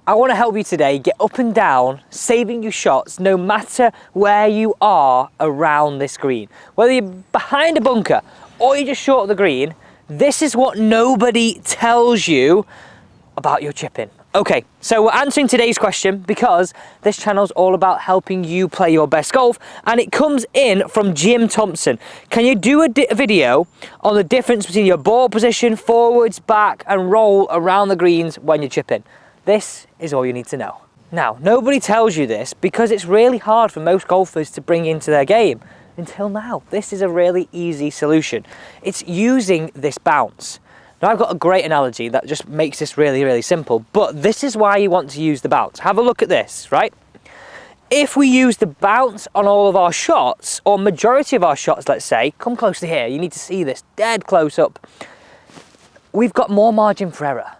I want to help you today get up and down, saving you shots no matter where you are around this green. Whether you're behind a bunker or you're just short of the green, this is what nobody tells you about your chipping. Okay, so we're answering today's question because this channel's all about helping you play your best golf, and it comes in from Jim Thompson. Can you do a video on the difference between your ball position, forwards, back, and roll around the greens when you're chipping? This is all you need to know. Now, nobody tells you this because it's really hard for most golfers to bring into their game. Until now, this is a really easy solution. It's using this bounce. Now, I've got a great analogy that just makes this really, really simple, but this is why you want to use the bounce. Have a look at this, right? If we use the bounce on all of our shots, or majority of our shots, let's say, come close to here, you need to see this dead close up, we've got more margin for error.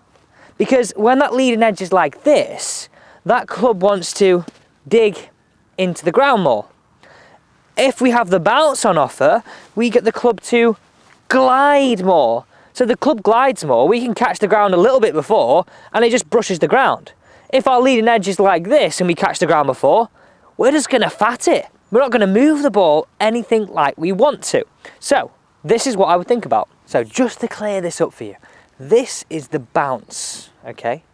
Because when that leading edge is like this, that club wants to dig into the ground more. If we have the bounce on offer, we get the club to glide more. So the club glides more, we can catch the ground a little bit before, and it just brushes the ground. If our leading edge is like this and we catch the ground before, we're just gonna fat it. We're not gonna move the ball anything like we want to. So this is what I would think about. So just to clear this up for you, this is the bounce, okay?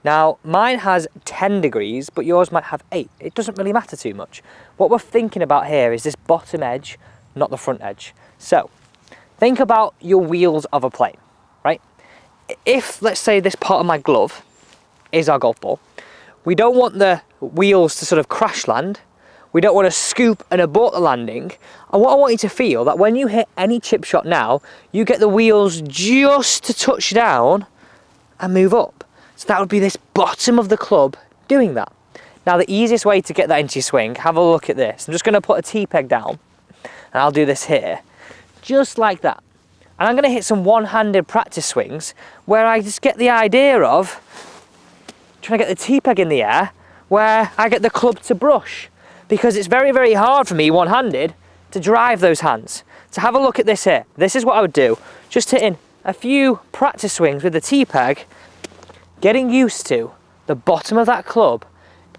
Now, mine has 10 degrees, but yours might have 8. It doesn't really matter too much. What we're thinking about here is this bottom edge, not the front edge. So, think about your wheels of a plane, right? If, let's say, this part of my glove is our golf ball, we don't want the wheels to sort of crash land. We don't want to scoop and abort the landing. And what I want you to feel, that when you hit any chip shot now, you get the wheels just to touch down and move up. So that would be this bottom of the club doing that. Now, the easiest way to get that into your swing, have a look at this. I'm just going to put a T-peg down, and I'll do this here, just like that. And I'm going to hit some one-handed practice swings where I just get the idea of trying to get the T-peg in the air where I get the club to brush, because it's very, very hard for me one-handed to drive those hands. So have a look at this here. This is what I would do. Just hitting a few practice swings with the T-peg, getting used to the bottom of that club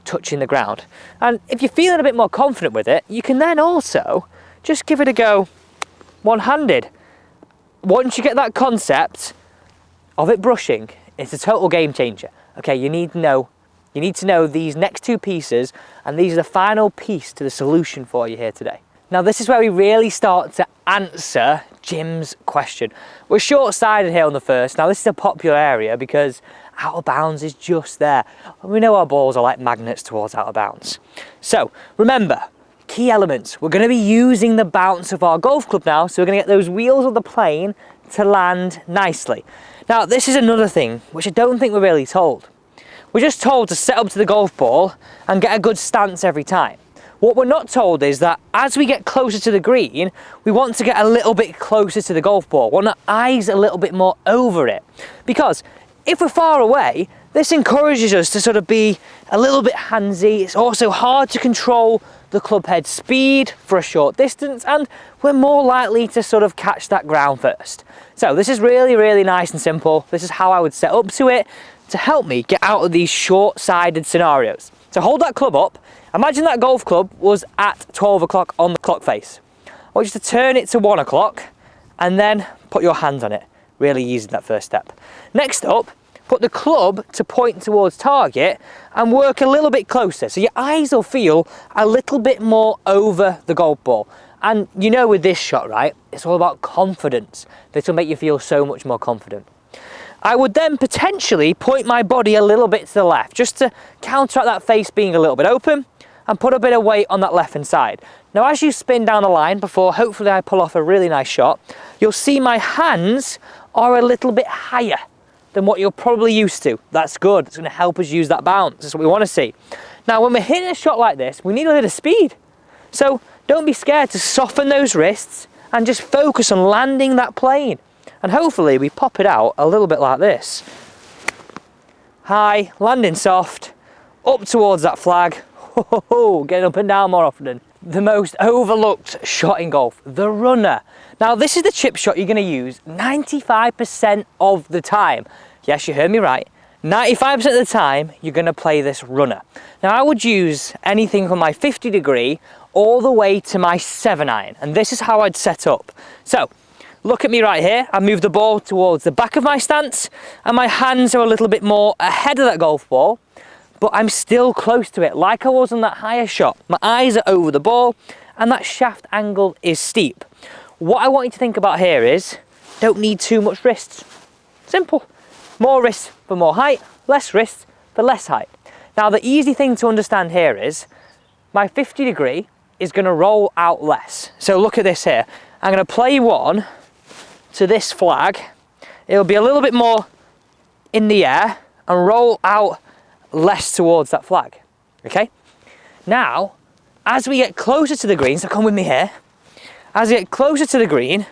touching the ground. And if you're feeling a bit more confident with it, you can then also just give it a go one-handed. Once you get that concept of it brushing, it's a total game changer. Okay, you need to know these next two pieces, and these are the final piece to the solution for you here today. Now, this is where we really start to answer Jim's question. We're short-sided here on the first. Now, this is a popular area because out of bounds is just there. We know our balls are like magnets towards out of bounds. So remember, key elements. We're going to be using the bounce of our golf club now, so we're going to get those wheels of the plane to land nicely. Now, this is another thing which I don't think we're really told. We're just told to set up to the golf ball and get a good stance every time. What we're not told is that as we get closer to the green, we want to get a little bit closer to the golf ball. We want our eyes a little bit more over it. Because if we're far away, this encourages us to sort of be a little bit handsy. It's also hard to control the club head speed for a short distance, and we're more likely to sort of catch that ground first. So this is really, really nice and simple. This is how I would set up to it to help me get out of these short-sided scenarios. So hold that club up. Imagine that golf club was at 12 o'clock on the clock face. I want you to turn it to 1 o'clock and then put your hands on it. Really easy, that first step. Next up, put the club to point towards target and work a little bit closer. So your eyes will feel a little bit more over the golf ball. And you know, with this shot, right, it's all about confidence. This will make you feel so much more confident. I would then potentially point my body a little bit to the left, just to counteract that face being a little bit open, and put a bit of weight on that left hand side. Now, as you spin down the line before hopefully I pull off a really nice shot, you'll see my hands are a little bit higher than what you're probably used to. That's good. It's going to help us use that bounce. That's what we want to see. Now, when we're hitting a shot like this, we need a bit of speed. So don't be scared to soften those wrists and just focus on landing that plane. And hopefully we pop it out a little bit like this. High, landing soft, up towards that flag. Getting up and down more often. The most overlooked shot in golf, the runner. Now, this is the chip shot you're going to use 95% of the time. Yes, you heard me right. 95% of the time, you're going to play this runner. Now, I would use anything from my 50 degree all the way to my 7-iron, and this is how I'd set up. So, look at me right here. I move the ball towards the back of my stance, and my hands are a little bit more ahead of that golf ball, but I'm still close to it, like I was on that higher shot. My eyes are over the ball, and that shaft angle is steep. What I want you to think about here is, don't need too much wrists. Simple. More wrists for more height, less wrists for less height. Now, the easy thing to understand here is my 50 degree is going to roll out less. So look at this here. I'm going to play one to this flag. It'll be a little bit more in the air and roll out less towards that flag. Okay? Now, as we get closer to the green, so come with me here. As we get closer to the green,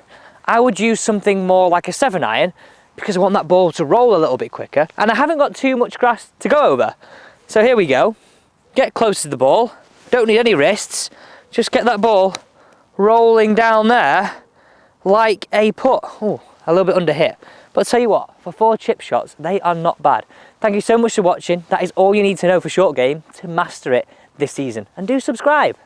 I would use something more like a 7-iron, because I want that ball to roll a little bit quicker, and I haven't got too much grass to go over. So here we go. Get close to the ball. Don't need any wrists. Just get that ball rolling down there like a putt. Oh, a little bit under hit. But I'll tell you what, for 4 chip shots, they are not bad. Thank you so much for watching. That is all you need to know for short game to master it this season. And do subscribe.